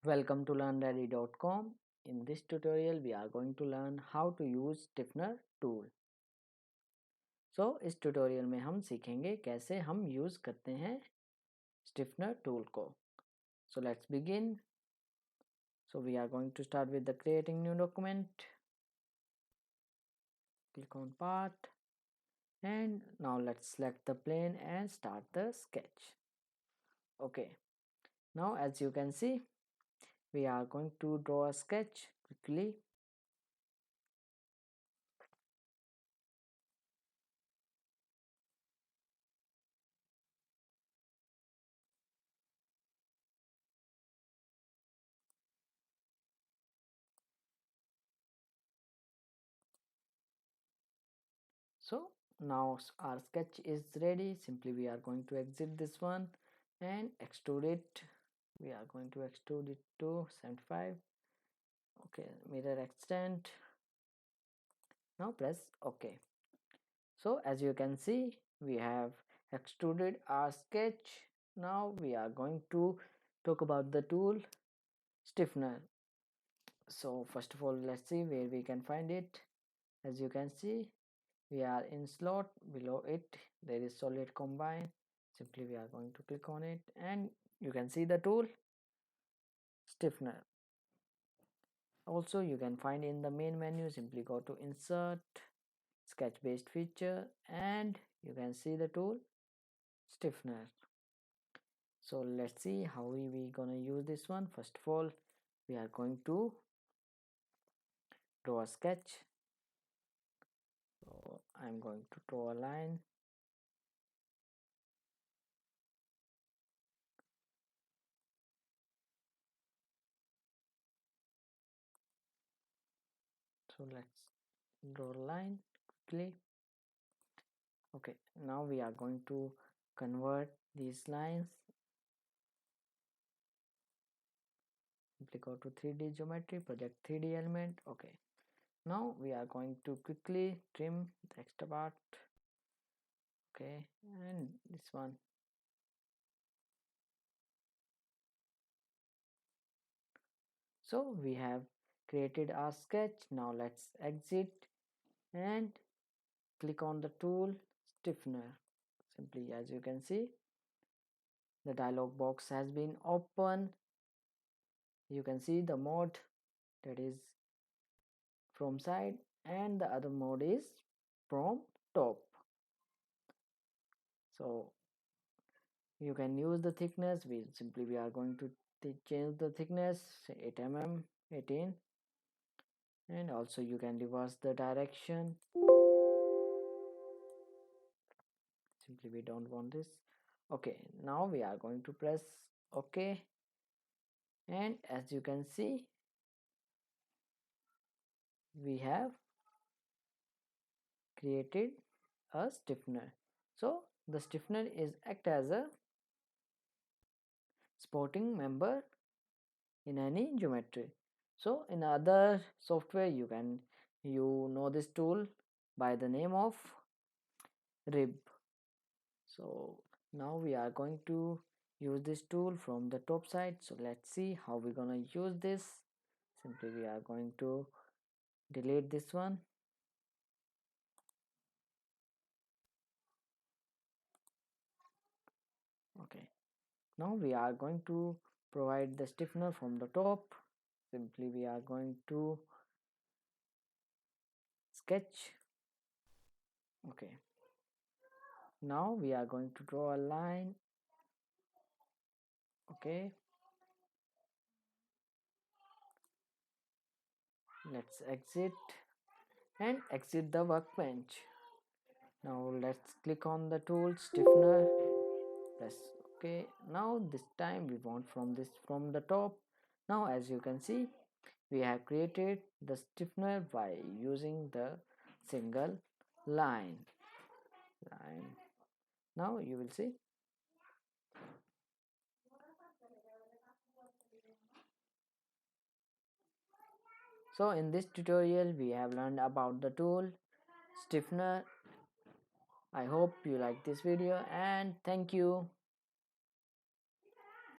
Welcome to learnready.com. In this tutorial we are going to learn how to use stiffener tool. इस tutorial में हम सीखेंगे कैसे हम use करते हैं stiffener tool को. Let's begin. We are going to start with the creating new document. Click on part and now let's select the plane and start the sketch. Okay, now as you can see we are going to draw a sketch quickly. So now our sketch is ready. Simply we are going to exit this one and extrude it. We are going to extrude it to 75. Okay, mirror extent. Now press OK. So as you can see we have extruded our sketch. Now we are going to talk about the tool stiffener. So first of all let's see where we can find it. As you can see we are in slot. Below it there is solid combine. Simply we are going to click on it and you can see the tool stiffener. Also you can find in the main menu. Simply go to insert, sketch based feature, and you can see the tool stiffener. So let's see how we gonna use this one. First of all we are going to draw a sketch. So I'm going to draw a line. So let's draw a line quickly. Okay, now we are going to convert these lines. Simply go to 3D geometry, project 3D element. Okay, now we are going to quickly trim the extra part. Okay, and this one. So we have created our sketch. Now let's exit and click on the tool stiffener. Simply as you can see the dialog box has been opened. You can see the mode, that is from side, and the other mode is from top. So you can use the thickness. We are going to change the thickness, say 8 mm, 18, and also you can reverse the direction. Simply we don't want this. Okay, now we are going to press OK, and as you can see we have created a stiffener. So the stiffener is act as a supporting member in any geometry. So in other software you know this tool by the name of rib. So now we are going to use this tool from the top side. So let's see how we're gonna use this. Simply we are going to delete this one. Okay, now we are going to provide the stiffener from the top. Simply we are going to sketch. Okay, now we are going to draw a line. Okay, let's exit and exit the workbench. Now let's click on the tool stiffener, press OK. Now this time we want from the top. Now as you can see we have created the stiffener by using the single line. Now you will see so in this tutorial we have learned about the tool stiffener. I hope you like this video and thank you.